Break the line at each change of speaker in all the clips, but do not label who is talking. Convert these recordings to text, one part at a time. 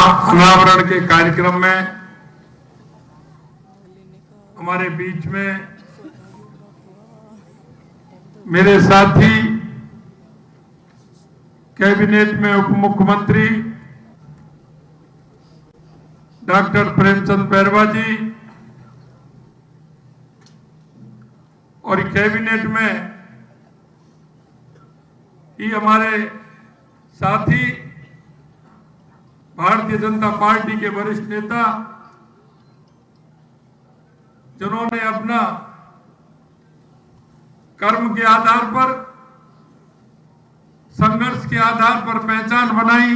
अनावरण के कार्यक्रम में हमारे बीच में मेरे साथी कैबिनेट में उप मुख्यमंत्री डॉक्टर प्रेमचंद बैरवा जी और कैबिनेट में ही हमारे साथी भारतीय जनता पार्टी के वरिष्ठ नेता जिन्होंने अपना कर्म के आधार पर, संघर्ष के आधार पर पहचान बनाई,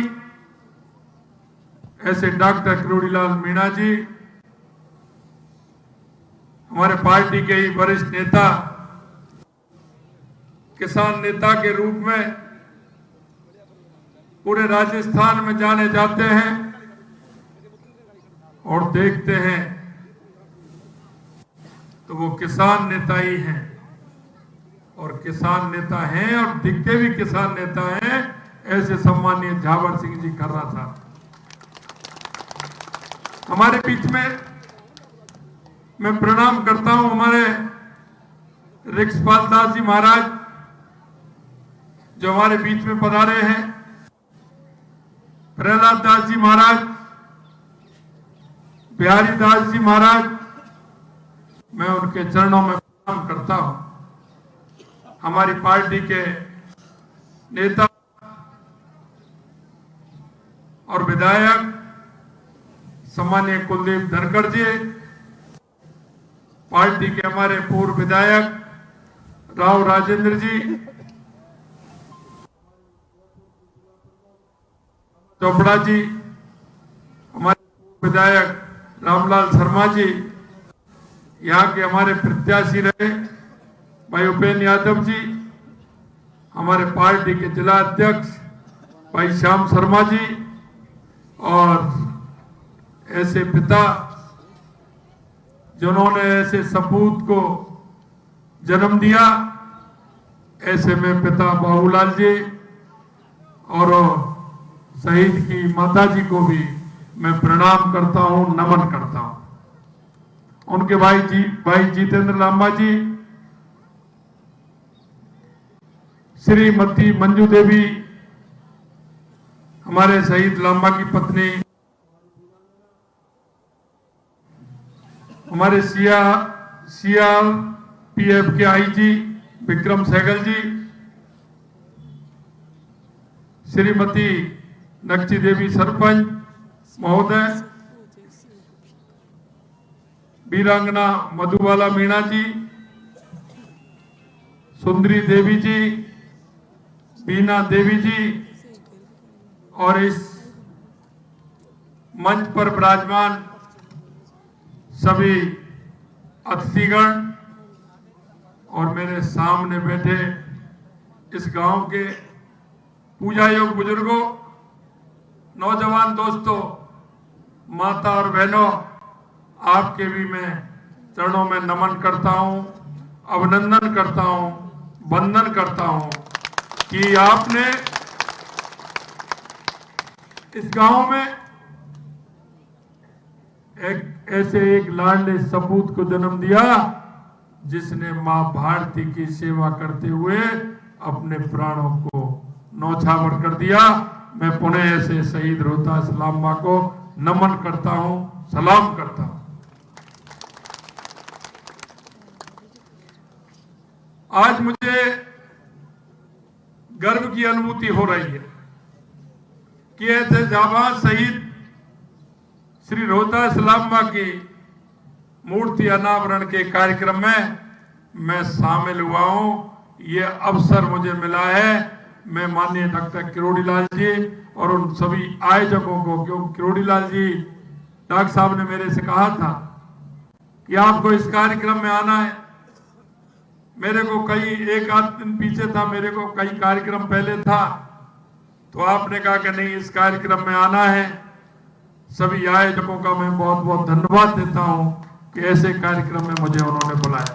ऐसे डॉक्टर किरोड़ीलाल मीणा जी, हमारे पार्टी के ही वरिष्ठ नेता, किसान नेता के रूप में पूरे राजस्थान में जाने जाते हैं और देखते हैं तो वो किसान नेता ही हैं और किसान नेता हैं और दिखते भी किसान नेता हैं, ऐसे सम्मानीय झावर सिंह जी कर रहा था। हमारे बीच में मैं प्रणाम करता हूं हमारे रिक्सपाल दास जी महाराज जो हमारे बीच में पधारे हैं, प्रहलाद दास जी महाराज, बिहारी दास जी महाराज, मैं उनके चरणों में प्रणाम करता हूं। हमारी पार्टी के नेता और विधायक सम्मानीय कुलदीप धनखड़ जी, पार्टी के हमारे पूर्व विधायक राव राजेंद्र जी, चोपड़ा जी, हमारे विधायक रामलाल शर्मा जी, यहाँ के हमारे प्रत्याशी रहे भाई उपेंद्र यादव जी, हमारे पार्टी के जिला अध्यक्ष भाई श्याम शर्मा जी और ऐसे पिता जिन्होंने ऐसे सपूत को जन्म दिया, ऐसे में पिता बाबूलाल जी और शहीद की माता जी को भी मैं प्रणाम करता हूं, नमन करता हूं। उनके भाई जितेंद्र लांबा जी, श्रीमती मंजू देवी, हमारे शहीद लांबा की पत्नी, हमारे सीआरपीएफ के आईजी विक्रम सहगल जी, श्रीमती नक्ची देवी सरपंच महोदय, वीरांगना मधुबाला मीणा जी, सुंदरी देवी जी, बीना देवी जी और इस मंच पर विराजमान सभी अतिथिगण और मेरे सामने बैठे इस गांव के पूजा योग बुजुर्गों, नौजवान दोस्तों, माता और बहनों, आपके भी मैं चरणों में नमन करता हूं, अभिनंदन करता हूं, वंदन करता हूं कि आपने इस गांव में एक लाडले सपूत को जन्म दिया जिसने मां भारती की सेवा करते हुए अपने प्राणों को न्यौछावर कर दिया। मैं पुनः ऐसे शहीद रोहतास लांबा को नमन करता हूं, सलाम करता हूं। आज मुझे गर्व की अनुभूति हो रही है कि ऐसे जाबाज शहीद श्री रोहतास लांबा की मूर्ति अनावरण के कार्यक्रम में मैं शामिल हुआ हूं। ये अवसर मुझे मिला है। मैं माननीय डॉक्टर किरोड़ीलाल जी और उन सभी आयोजकों को, क्योंकि किरोड़ीलाल जी डॉक्टर साहब ने मेरे से कहा था कि आपको इस कार्यक्रम में आना है। मेरे को एक आध दिन पीछे था, मेरे को कई कार्यक्रम पहले था, तो आपने कहा कि नहीं, इस कार्यक्रम में आना है। सभी आयोजकों का मैं बहुत बहुत धन्यवाद देता हूं कि ऐसे कार्यक्रम में मुझे उन्होंने बुलाया।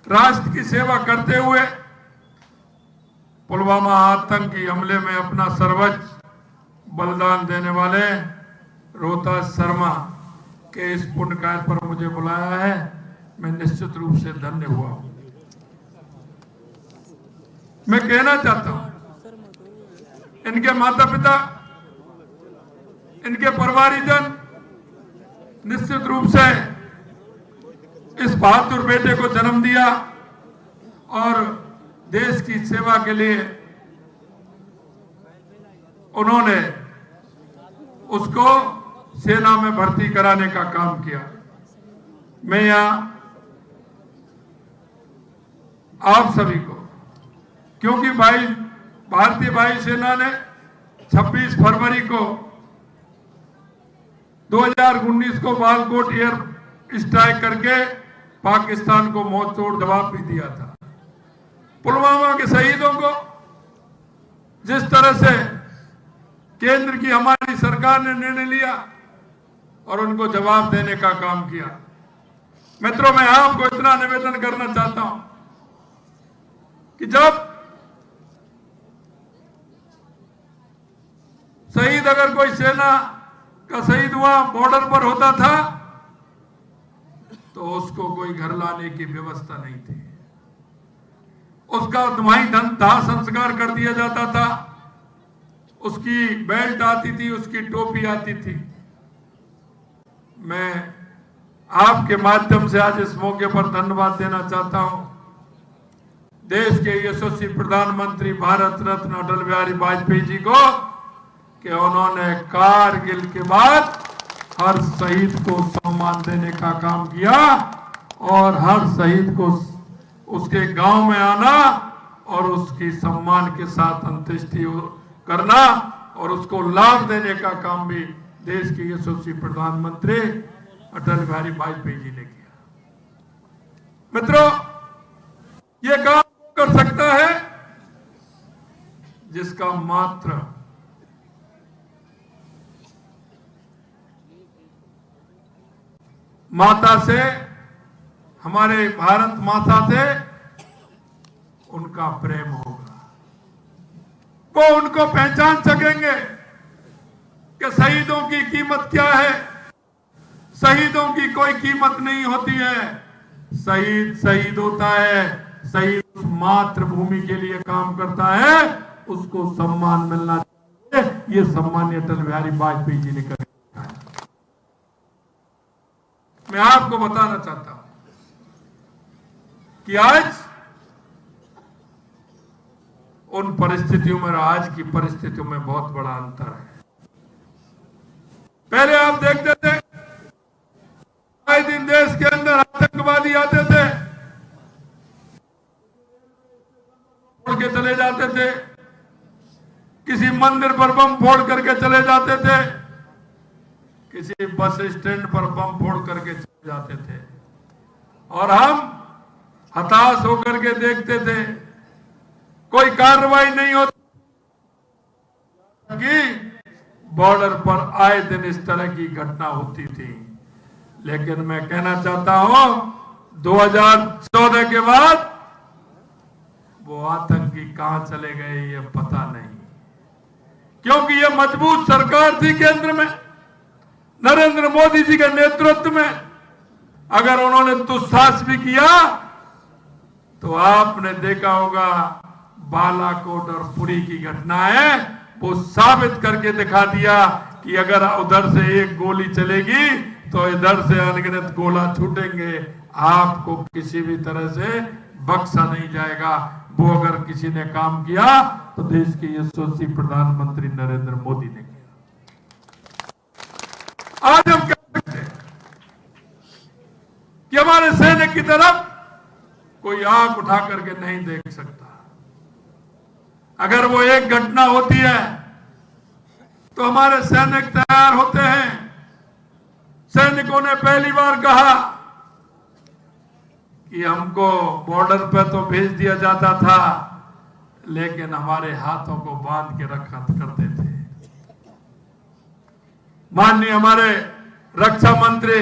राष्ट्र की सेवा करते हुए पुलवामा आतंकी हमले में अपना सर्वोच्च बलिदान देने वाले रोहतास शर्मा के इस पुण्य कार्य पर मुझे बुलाया है, मैं निश्चित रूप से धन्य हुआ हूं। मैं कहना चाहता हूं, इनके माता पिता, इनके परिवारजन निश्चित रूप से इस बहादुर बेटे को जन्म दिया और देश की सेवा के लिए उन्होंने उसको सेना में भर्ती कराने का काम किया। मैं यहां आप सभी को, क्योंकि भारतीय वायुसेना ने 26 फरवरी को 2019 को बालाकोट एयर स्ट्राइक करके पाकिस्तान को मौत तोड़ जवाब भी दिया था। पुलवामा के शहीदों को जिस तरह से केंद्र की हमारी सरकार ने निर्णय लिया और उनको जवाब देने का काम किया। मित्रों, मैं आपको इतना निवेदन करना चाहता हूं कि जब शहीद, अगर कोई सेना का शहीद हुआ बॉर्डर पर होता था तो उसको कोई घर लाने की व्यवस्था नहीं थी। उसका वहीं दाह संस्कार कर दिया जाता था, उसकी बेल्ट आती थी, उसकी टोपी आती थी। मैं आपके माध्यम से आज इस मौके पर धन्यवाद देना चाहता हूं देश के यशस्वी प्रधानमंत्री भारत रत्न अटल बिहारी वाजपेयी जी को कि उन्होंने कारगिल के बाद हर शहीद को सम्मान देने का काम किया और हर शहीद को उसके गांव में आना और उसकी सम्मान के साथ अंत्येष्टि करना और उसको लाभ देने का काम भी देश के यशस्वी प्रधानमंत्री अटल बिहारी वाजपेयी जी ने किया। मित्रों, ये काम कर सकता है जिसका मात्र माता से, हमारे भारत माता से उनका प्रेम होगा। वो उनको पहचान सकेंगे कि शहीदों की कीमत क्या है। शहीदों की कोई कीमत नहीं होती है। शहीद शहीद होता है। शहीद उस मातृभूमि के लिए काम करता है, उसको सम्मान मिलना चाहिए। ये सम्माननीय अटल बिहारी वाजपेयी जी ने कर दिया है। मैं आपको बताना चाहता हूं कि आज उन परिस्थितियों में और आज की परिस्थितियों में बहुत बड़ा अंतर है। पहले आप देखते थे आए दिन देश के अंदर आतंकवादी आते थे, फोड़ के चले जाते थे, किसी मंदिर पर बम फोड़ करके चले जाते थे, किसी बस स्टैंड पर बम फोड़ करके चले जाते थे और हम हताश होकर के देखते थे, कोई कार्रवाई नहीं होती कि बॉर्डर पर आए दिन इस तरह की घटना होती थी। लेकिन मैं कहना चाहता हूं 2014 के बाद वो आतंकी कहां चले गए ये पता नहीं, क्योंकि ये मजबूत सरकार थी केंद्र में नरेंद्र मोदी जी के नेतृत्व में। अगर उन्होंने दुस्साहस भी किया तो आपने देखा होगा बालाकोट और पुरी की घटना है, वो साबित करके दिखा दिया कि अगर उधर से एक गोली चलेगी तो इधर से अनगिनत गोला छूटेंगे, आपको किसी भी तरह से बख्शा नहीं जाएगा। वो अगर किसी ने काम किया तो देश के यशस्वी प्रधानमंत्री नरेंद्र मोदी ने किया। आज हम कह सकते हैं कि हमारे सैनिक की तरफ कोई आंख उठा करके नहीं देख सकता। अगर वो एक घटना होती है तो हमारे सैनिक तैयार होते हैं। सैनिकों ने पहली बार कहा कि हमको बॉर्डर पे तो भेज दिया जाता था, लेकिन हमारे हाथों को बांध के रखा करते थे। माननीय हमारे रक्षा मंत्री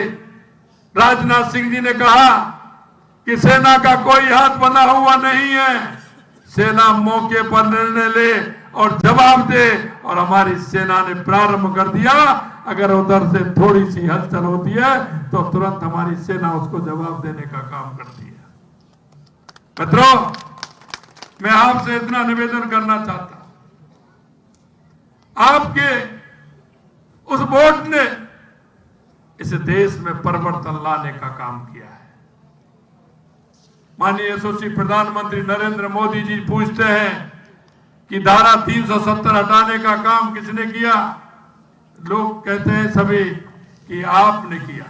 राजनाथ सिंह जी ने कहा कि सेना का कोई हाथ बंधा हुआ नहीं है, सेना मौके पर निर्णय ले और जवाब दे। और हमारी सेना ने प्रारंभ कर दिया। अगर उधर से थोड़ी सी हलचल होती है तो तुरंत हमारी सेना उसको जवाब देने का काम करती है। मित्रों, मैं आपसे इतना निवेदन करना चाहता हूं, आपके उस वोट ने इस देश में परिवर्तन लाने का काम किया है। माननीय यशस्वी प्रधानमंत्री नरेंद्र मोदी जी पूछते हैं कि धारा 370 हटाने का काम किसने किया? लोग कहते हैं सभी कि आपने किया।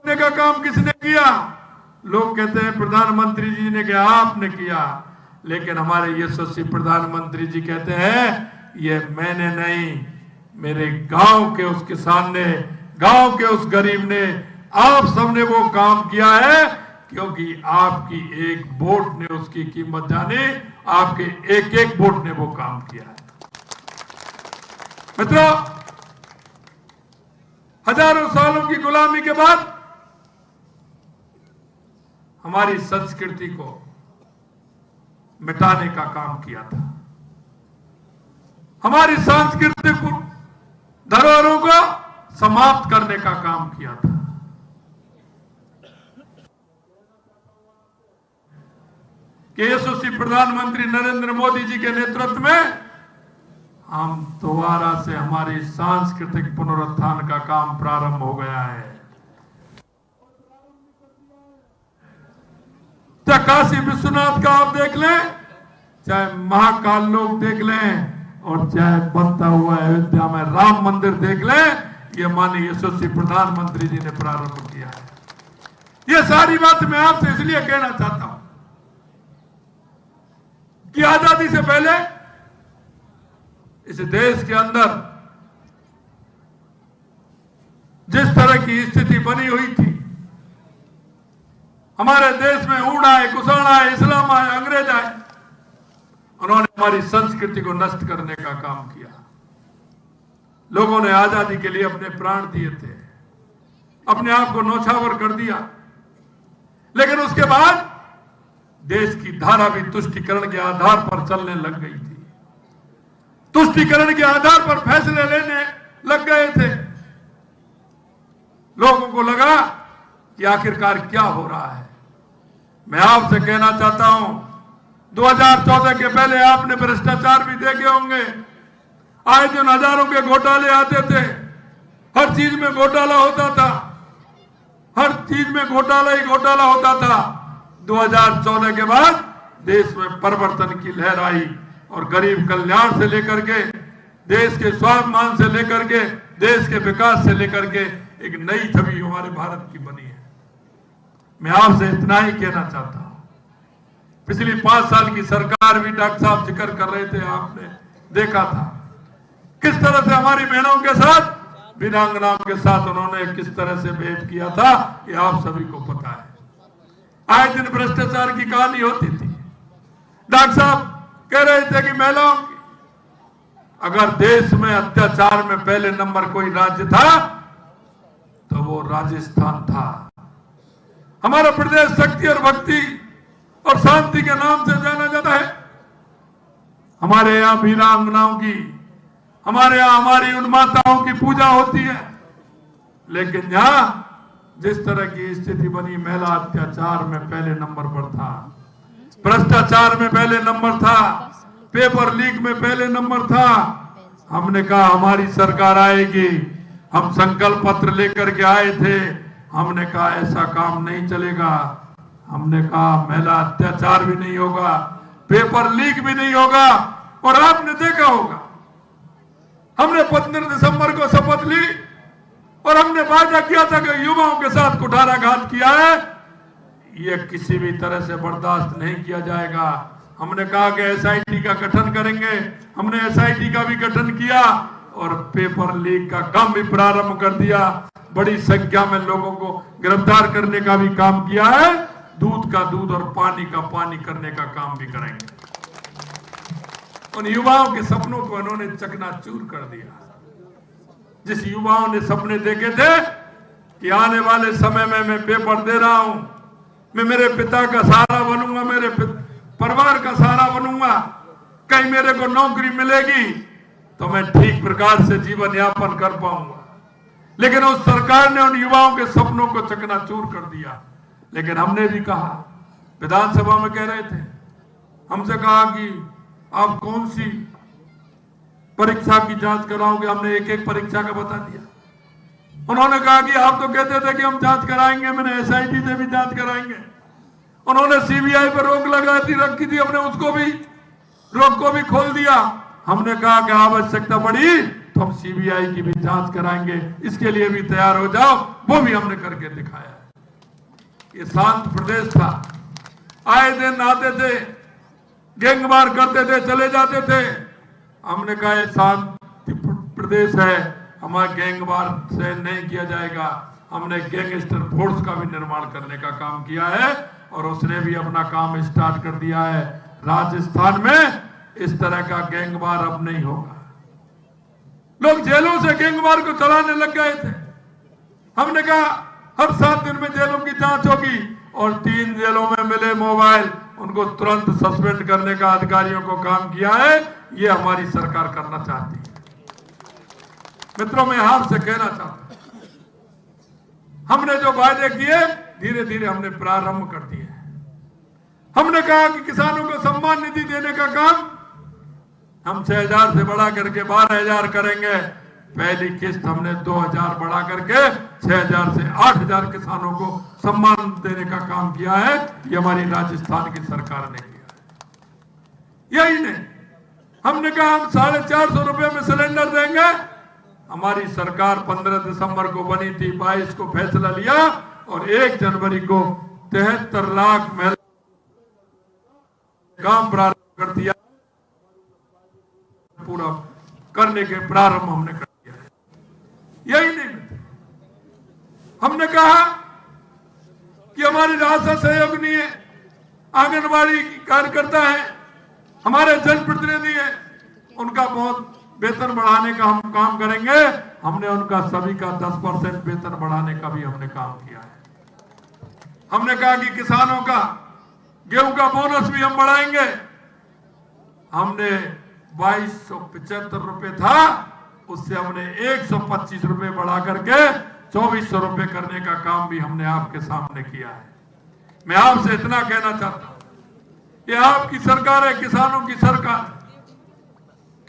का काम किसने किया? लोग कहते हैं प्रधानमंत्री जी ने किया, आपने किया। लेकिन हमारे यशस्वी प्रधानमंत्री जी कहते हैं ये मैंने नहीं, मेरे गांव के उस किसान ने, गांव के उस गरीब ने, आप सबने वो काम किया है, क्योंकि आपकी एक वोट ने उसकी कीमत जानी, आपके एक एक वोट ने वो काम किया है। मित्रों, हजारों सालों की गुलामी के बाद हमारी संस्कृति को मिटाने का काम किया था, हमारी सांस्कृतिक धरोहरों को समाप्त करने का काम किया था। कि यशस्वी प्रधानमंत्री नरेंद्र मोदी जी के नेतृत्व में हम दोबारा से हमारी सांस्कृतिक पुनरुत्थान का काम प्रारंभ हो गया है। चाहे काशी विश्वनाथ का आप देख लें, चाहे महाकाल लोक देख लें, और चाहे बनता हुआ अयोध्या में राम मंदिर देख लें, ये माननीय यशस्वी प्रधानमंत्री जी ने प्रारंभ किया है। ये सारी बात मैं आपसे इसलिए कहना चाहता हूं कि आजादी से पहले इस देश के अंदर जिस तरह की स्थिति बनी हुई थी, हमारे देश में ऊड़ आए, कुषाण आए, इस्लाम आए, अंग्रेज आए, उन्होंने हमारी संस्कृति को नष्ट करने का काम किया। लोगों ने आजादी के लिए अपने प्राण दिए थे, अपने आप को न्यौछावर कर दिया। लेकिन उसके बाद देश की धारा भी तुष्टीकरण के आधार पर चलने लग गई थी, तुष्टीकरण के आधार पर फैसले लेने लग गए थे। लोगों को लगा कि आखिरकार क्या हो रहा है। मैं आपसे कहना चाहता हूं, 2014 के पहले आपने भ्रष्टाचार भी देखे होंगे। आए दिन हजारों के घोटाले आते थे, हर चीज में घोटाला होता था, हर चीज में घोटाला ही घोटाला होता था। 2014 के बाद देश में परिवर्तन की लहर आई और गरीब कल्याण से लेकर के, देश के स्वाभिमान से लेकर के, देश के विकास से लेकर के एक नई छवि हमारे भारत की बनी है। मैं आपसे इतना ही कहना चाहता हूं, पिछली 5 साल की सरकार भी डॉक्टर साहब जिक्र कर रहे थे, आपने देखा था किस तरह से हमारी बहनों के साथ, वीरांगनाओं के साथ उन्होंने किस तरह से बिहेव किया था, ये आप सभी को पता है। आए दिन भ्रष्टाचार की कहानी होती थी। डॉक्टर साहब कह रहे थे कि महिलाओं की, अगर देश में अत्याचार में पहले नंबर कोई राज्य था तो वो राजस्थान था। हमारा प्रदेश शक्ति और भक्ति और शांति के नाम से जाना जाता है। हमारे यहाँ वीरांगनाओं की, हमारे यहाँ हमारी उन माताओं की पूजा होती है। लेकिन यहाँ जिस तरह की स्थिति बनी, महिला अत्याचार में पहले नंबर पर था, भ्रष्टाचार में पहले नंबर था, पेपर लीक में पहले नंबर था। हमने कहा हमारी सरकार आएगी, हम संकल्प पत्र लेकर के आए थे। हमने कहा ऐसा काम नहीं चलेगा। हमने कहा महिला अत्याचार भी नहीं होगा, पेपर लीक भी नहीं होगा। और आपने देखा होगा, हमने 15 दिसंबर को शपथ ली और हमने वादा किया था कि युवाओं के साथ कुठाराघात किया है, ये किसी भी तरह से बर्दाश्त नहीं किया जाएगा। हमने कहा कि एसआईटी का गठन करेंगे, हमने एसआईटी का भी गठन किया और पेपर लीक का काम भी प्रारंभ कर दिया। बड़ी संख्या में लोगों को गिरफ्तार करने का भी काम किया है। दूध का दूध और पानी का पानी करने का काम भी करेंगे। उन युवाओं के सपनों को उन्होंने चकनाचूर कर दिया। जिस युवाओं ने सपने देखे थे कि आने वाले समय में मैं पेपर दे रहा हूं, मैं मेरे पिता का सहारा बनूंगा, मेरे परिवार का सहारा बनूंगा, कहीं मेरे को नौकरी मिलेगी तो मैं ठीक प्रकार से जीवन यापन कर पाऊंगा। लेकिन उस सरकार ने उन युवाओं के सपनों को चकनाचूर कर दिया। लेकिन हमने भी कहा, विधानसभा में कह रहे थे, हमसे कहा कि आप कौन सी परीक्षा की जांच कराओगे, हमने एक एक परीक्षा का बता दिया। उन्होंने कहा कि आप तो कहते थे कि हम जांच कराएंगे, मैंने एसआईटी से भी जांच कराएंगे। उन्होंने सीबीआई पर रोक लगा रखी थी, हमने उसको भी रोक को भी खोल दिया। हमने कहा कि आवश्यकता पड़ी तो हम सीबीआई की भी जांच कराएंगे, इसके लिए भी तैयार हो जाओ, वो भी हमने करके दिखाया है। ये शांत प्रदेश था, आए दिन आते थे, गैंगवार करते थे, चले जाते थे। हमने कहा ये शांति प्रदेश है, हमारा गैंगवार से नहीं किया जाएगा। हमने गैंगस्टर फोर्स का भी निर्माण करने का काम किया है और उसने भी अपना काम स्टार्ट कर दिया है। राजस्थान में इस तरह का गैंगवार अब नहीं होगा। लोग जेलों से गैंगवार को चलाने लग गए थे। हमने कहा हर 7 दिन में जेलों की जांच होगी और 3 जेलों में मिले मोबाइल उनको तुरंत सस्पेंड करने का अधिकारियों को काम किया है। ये हमारी सरकार करना चाहती है। मित्रों, मैं आपसे कहना चाहता हूं, हमने जो वायदे किए धीरे धीरे हमने प्रारंभ कर दिए। हमने कहा कि किसानों को सम्मान निधि देने का काम हम 6,000 से बढ़ा करके 12,000 करेंगे। पहली किस्त हमने 2,000 बढ़ा करके 6,000 से 8,000 किसानों को सम्मान देने का काम किया है। ये हमारी राजस्थान की सरकार ने किया। यही नहीं, हमने कहा हम 450 रुपए में सिलेंडर देंगे। हमारी सरकार 15 दिसंबर को बनी थी, 22 को फैसला लिया और 1 जनवरी को 73 लाख महिला काम प्रारंभ कर दिया। पूरा करने के प्रारंभ हमने कर दिया है। यही नहीं, हमने कहा कि हमारी राष्ट्रीय सहयोगिनी है, आंगनबाड़ी कार्यकर्ता है, हमारे जनप्रतिनिधि है, उनका बहुत वेतन बढ़ाने का हम काम करेंगे। हमने उनका सभी का 10% वेतन बढ़ाने का भी हमने काम किया है। हमने कहा कि किसानों का गेहूं का बोनस भी हम बढ़ाएंगे। हमने 2275 रुपए था, उससे हमने 125 रुपए बढ़ा करके 2400 रुपए करने का काम भी हमने आपके सामने किया है। मैं आपसे इतना कहना चाहता हूं, ये आपकी सरकार है, किसानों की सरकार।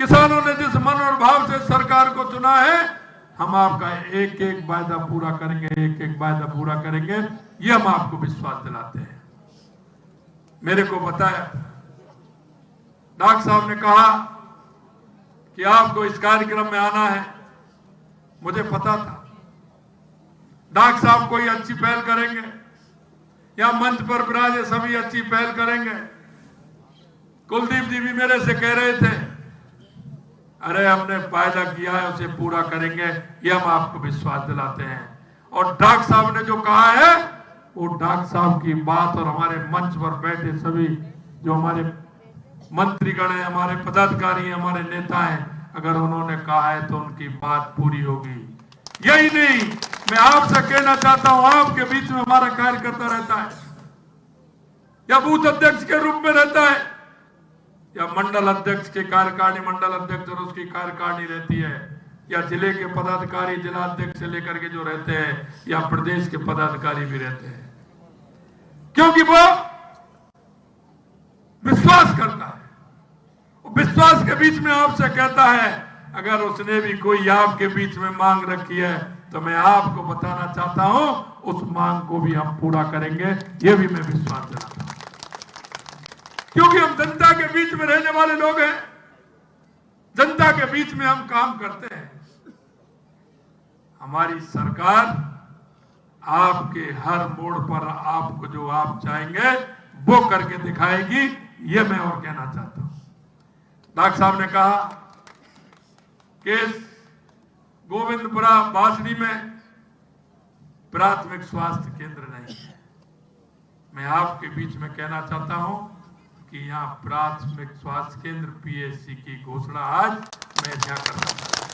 किसानों ने जिस मन और भाव से सरकार को चुना है, हम आपका एक एक वायदा पूरा करेंगे, एक एक वायदा पूरा करेंगे, ये हम आपको विश्वास दिलाते हैं। मेरे को बताया, डॉक्टर साहब ने कहा कि आपको इस कार्यक्रम में आना है। मुझे पता था डॉक्टर साहब कोई अच्छी पहल करेंगे या मंच पर विराजे सभी अच्छी पहल करेंगे। कुलदीप जी भी मेरे से कह रहे थे, अरे हमने वायदा किया है उसे पूरा करेंगे, ये हम आपको विश्वास दिलाते हैं। और डॉक्टर साहब ने जो कहा है, वो डॉक्टर साहब की बात और हमारे मंच पर बैठे सभी जो हमारे मंत्रीगण हैं, हमारे पदाधिकारी हैं, हमारे नेता हैं, अगर उन्होंने कहा है तो उनकी बात पूरी होगी। यही नहीं, मैं आपसे कहना चाहता हूं, आपके बीच में हमारा कार्यकर्ता रहता है या बूथ अध्यक्ष के रूप में रहता है या मंडल अध्यक्ष के कार्यकारिणी, मंडल अध्यक्ष और उसकी कार्यकारिणी रहती है, या जिले के पदाधिकारी जिला अध्यक्ष से लेकर के जो रहते हैं, या प्रदेश के पदाधिकारी भी रहते हैं, क्योंकि वो विश्वास करता है। विश्वास के बीच में आपसे कहता है, अगर उसने भी कोई आपके बीच में मांग रखी है तो मैं आपको बताना चाहता हूं, उस मांग को भी हम पूरा करेंगे, ये भी मैं विश्वास दिलाता हूं। क्योंकि हम जनता के बीच में रहने वाले लोग हैं, जनता के बीच में हम काम करते हैं। हमारी सरकार आपके हर मोड़ पर आपको जो आप चाहेंगे वो करके दिखाएगी, ये मैं और कहना चाहता हूं। डॉक्टर साहब ने कहा कि गोविंदपुरा बासनी में प्राथमिक स्वास्थ्य केंद्र नहीं है। मैं आपके बीच में कहना चाहता हूं कि यहाँ प्राथमिक स्वास्थ्य केंद्र पीएचसी की घोषणा आज मैं यहाँ करना चाहता हूं।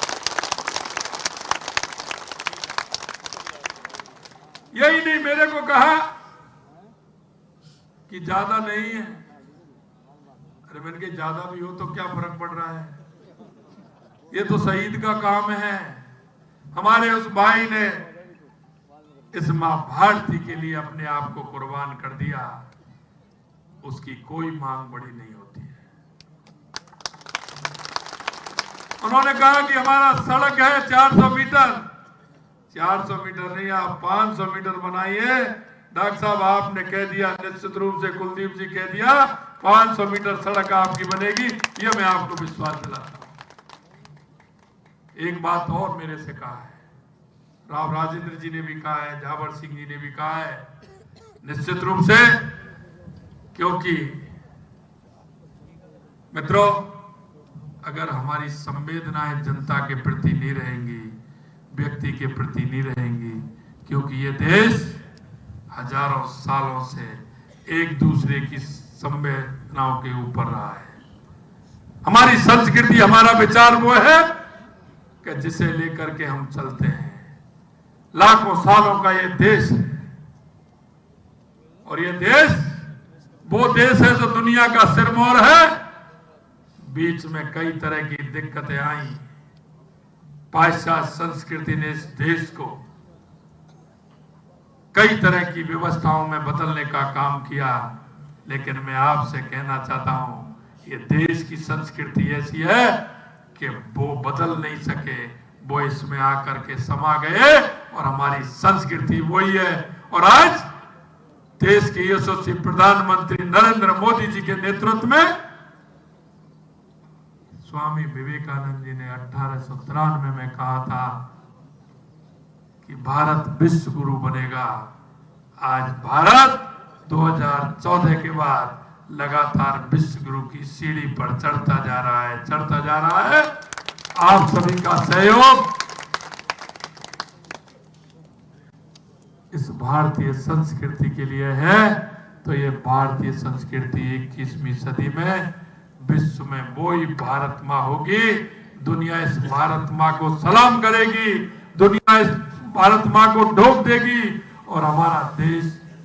यही नहीं, मेरे को कहा कि ज्यादा नहीं है, अरे मैंने कहा ज्यादा भी हो तो क्या फर्क पड़ रहा है, ये तो शहीद का काम है। हमारे उस भाई ने इस मां भारती के लिए अपने आप को कुर्बान कर दिया, उसकी कोई मांग बड़ी नहीं होती है। उन्होंने कहा कि हमारा सड़क है 400 मीटर, 400 मीटर नहीं, आप 500 मीटर बनाइए। डॉक्टर साहब आपने कह दिया, निश्चित रूप से कुलदीप जी कह दिया 500 मीटर सड़क आपकी बनेगी, ये मैं आपको विश्वास दिलाता हूं। एक बात और मेरे से कहा है, राव राजेंद्र जी ने भी कहा है, जावर सिंह जी ने भी कहा है, निश्चित रूप से, क्योंकि मित्रों अगर हमारी संवेदनाएं जनता के प्रति नहीं रहेंगी, व्यक्ति के प्रति नहीं रहेंगी, क्योंकि ये देश हजारों सालों से एक दूसरे की संवेदनाओं के ऊपर रहा है। हमारी संस्कृति, हमारा विचार वो है कि जिसे लेकर के हम चलते हैं। लाखों सालों का ये देश है, और ये देश वो देश है जो दुनिया का सिरमौर है। बीच में कई तरह की दिक्कतें आई, पाश्चात्य संस्कृति ने इस देश को कई तरह की व्यवस्थाओं में बदलने का काम किया, लेकिन मैं आपसे कहना चाहता हूं, ये देश की संस्कृति ऐसी है कि वो बदल नहीं सके, वो इसमें आकर के समा गए, और हमारी संस्कृति वही है। और आज देश के यशस्वी प्रधानमंत्री नरेंद्र मोदी जी के नेतृत्व में स्वामी विवेकानंद जी ने 1893 में कहा था कि भारत विश्व गुरु बनेगा। आज भारत 2014 के बाद लगातार विश्व गुरु की सीढ़ी पर चढ़ता जा रहा है, चढ़ता जा रहा है। आप सभी का सहयोग इस भारतीय संस्कृति के लिए है, तो ये भारतीय संस्कृति 21वीं सदी में विश्व में वो ही भारत माँ होगी। दुनिया इस भारत माँ को सलाम करेगी, दुनिया इस भारत माँ को ढोक देगी, और हमारा देश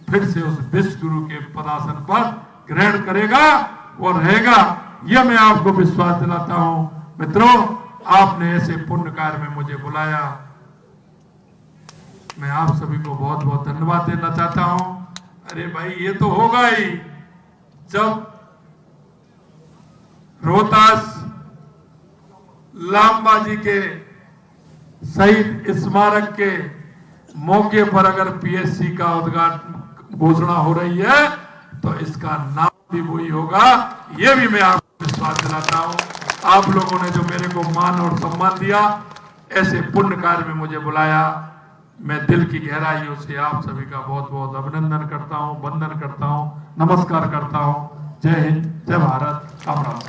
फिर से उस विश्व गुरु के पदासन पर ग्रहण करेगा और रहेगा। यह मैं आपको विश्वास दिलाता हूं। मित्रों, आपने ऐसे पुण्य कार्य में मुझे बुलाया, मैं आप सभी को बहुत बहुत धन्यवाद देना चाहता हूं। अरे भाई, ये तो होगा ही जब रोहतास लांबा जी के शहीद स्मारक के मौके पर अगर पीएससी का उद्घाटन घोषणा हो रही है, तो इसका नाम भी वही होगा। यह भी मैं आपको विश्वास दिलाता हूं। आप लोगों ने जो मेरे को मान और सम्मान दिया, ऐसे पुण्य कार्य में मुझे बुलाया, मैं दिल की गहराइयों से आप सभी का बहुत बहुत अभिनंदन करता हूं, वंदन करता हूं, नमस्कार करता हूं। जय हिंद, जय भारत, राम राम।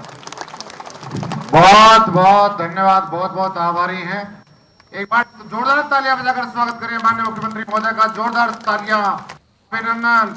बहुत बहुत धन्यवाद, बहुत बहुत आभारी हैं। एक बार जोरदार तालियां बजाकर स्वागत करें माननीय मुख्यमंत्री महोदय का, जोरदार तालियां, अभिनंदन।